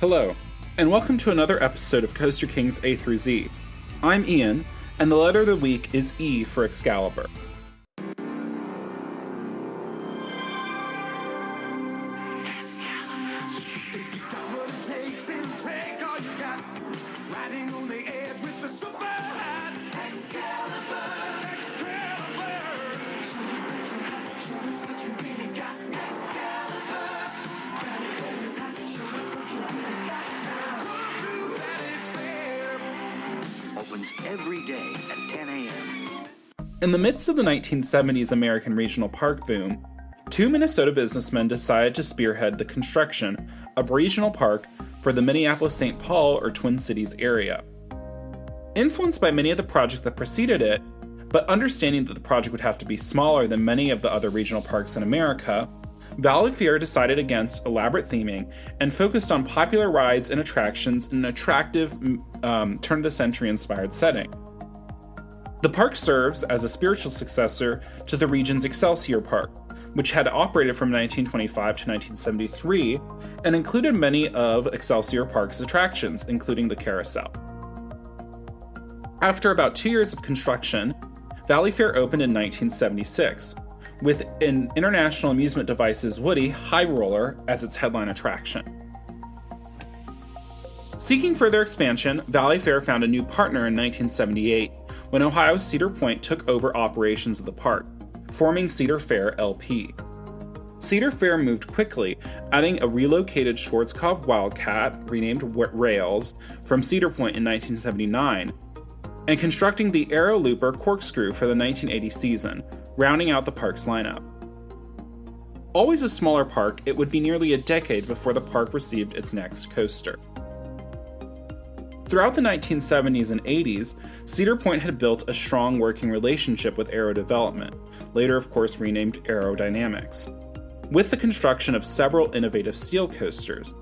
Hello, and welcome to another episode of Coaster Kings A through Z. I'm Ian, and the letter of the week is E for Excalibur. Opens every day at 10 a.m. In the midst of the 1970s American regional park boom, two Minnesota businessmen decided to spearhead the construction of a regional park for the Minneapolis-St. Paul or Twin Cities area. Influenced by many of the projects that preceded it, but understanding that the project would have to be smaller than many of the other regional parks in America, Valleyfair decided against elaborate theming and focused on popular rides and attractions in an attractive, turn-of-the-century inspired setting. The park serves as a spiritual successor to the region's Excelsior Park, which had operated from 1925 to 1973 and included many of Excelsior Park's attractions, including the carousel. After about 2 years of construction, Valleyfair opened in 1976, with an International Amusement Devices Woody High Roller as its headline attraction. Seeking further expansion, Valleyfair found a new partner in 1978 when Ohio's Cedar Point took over operations of the park, forming Cedar Fair LP. Cedar Fair moved quickly, adding a relocated Schwarzkopf Wildcat, renamed Rails, from Cedar Point in 1979, and constructing the Aero Looper Corkscrew for the 1980 season, rounding out the park's lineup. Always a smaller park, it would be nearly a decade before the park received its next coaster. Throughout the 1970s and 80s, Cedar Point had built a strong working relationship with Aero Development, later of course renamed Aerodynamics, with the construction of several innovative steel coasters.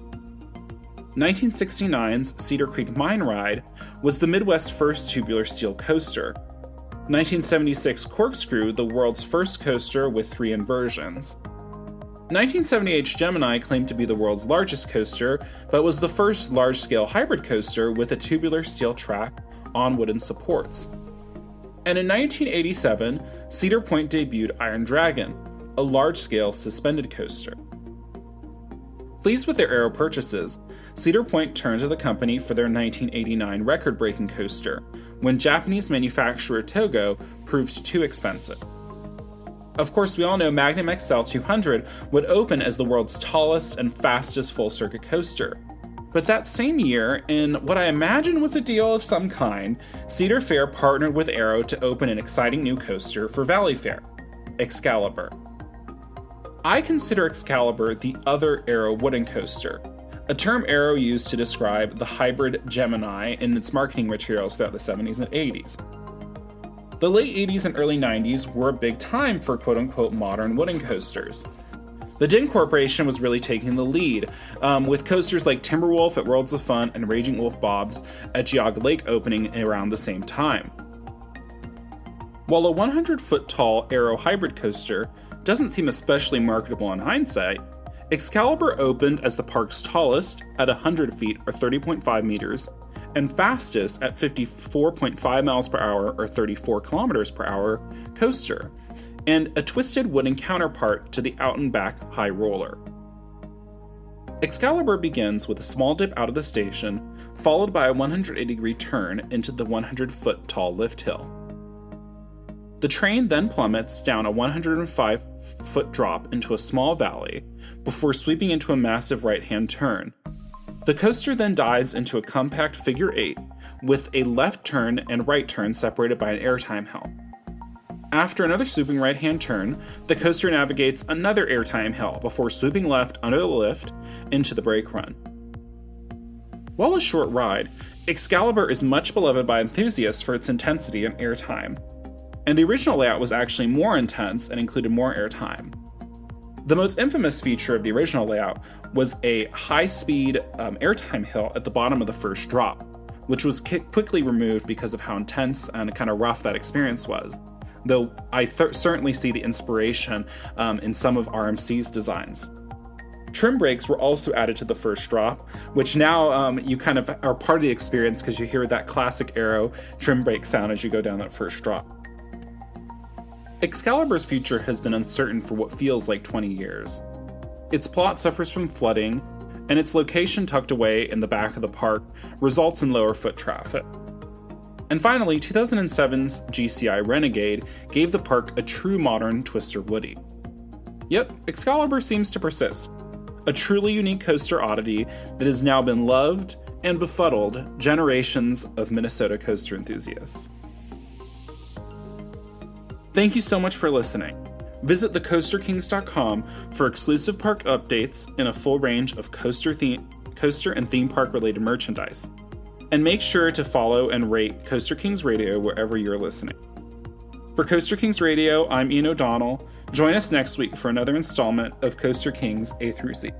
1969's Cedar Creek Mine Ride was the Midwest's first tubular steel coaster. 1976 Corkscrew, the world's first coaster with 3 inversions. 1978's Gemini claimed to be the world's largest coaster, but was the first large-scale hybrid coaster with a tubular steel track on wooden supports. And in 1987, Cedar Point debuted Iron Dragon, a large-scale suspended coaster. Pleased with their Aero purchases, Cedar Point turned to the company for their 1989 record-breaking coaster, when Japanese manufacturer Togo proved too expensive. Of course, we all know Magnum XL 200 would open as the world's tallest and fastest full-circuit coaster. But that same year, in what I imagine was a deal of some kind, Cedar Fair partnered with Aero to open an exciting new coaster for Valleyfair, Excalibur. I consider Excalibur the other Aero wooden coaster, a term Aero used to describe the hybrid Gemini in its marketing materials throughout the 70s and 80s. The late 80s and early 90s were a big time for quote-unquote modern wooden coasters. The Din Corporation was really taking the lead, with coasters like Timberwolf at Worlds of Fun and Raging Wolf Bob's at Geauga Lake opening around the same time. While a 100-foot tall Aero hybrid coaster doesn't seem especially marketable in hindsight, Excalibur opened as the park's tallest at 100 feet or 30.5 meters and fastest at 54.5 miles per hour or 34 kilometers per hour coaster, and a twisted wooden counterpart to the out and back high roller. Excalibur begins with a small dip out of the station, followed by a 180-degree turn into the 100-foot tall lift hill. The train then plummets down a 105-foot drop into a small valley before sweeping into a massive right-hand turn. The coaster then dives into a compact figure 8 with a left turn and right turn separated by an airtime hill. After another swooping right-hand turn, the coaster navigates another airtime hill before swooping left under the lift into the brake run. While a short ride, Excalibur is much beloved by enthusiasts for its intensity and airtime. And the original layout was actually more intense and included more airtime. The most infamous feature of the original layout was a high-speed airtime hill at the bottom of the first drop, which was quickly removed because of how intense and kind of rough that experience was, though I certainly see the inspiration in some of RMC's designs. Trim brakes were also added to the first drop, which now you kind of are part of the experience because you hear that classic Aero trim brake sound as you go down that first drop. Excalibur's future has been uncertain for what feels like 20 years. Its plot suffers from flooding, and its location tucked away in the back of the park results in lower foot traffic. And finally, 2007's GCI Renegade gave the park a true modern Twister Woody. Yet, Excalibur seems to persist, a truly unique coaster oddity that has now been loved and befuddled generations of Minnesota coaster enthusiasts. Thank you so much for listening. Visit thecoasterkings.com for exclusive park updates and a full range of coaster and theme park related merchandise. And make sure to follow and rate Coaster Kings Radio wherever you're listening. For Coaster Kings Radio, I'm Ian O'Donnell. Join us next week for another installment of Coaster Kings A through Z.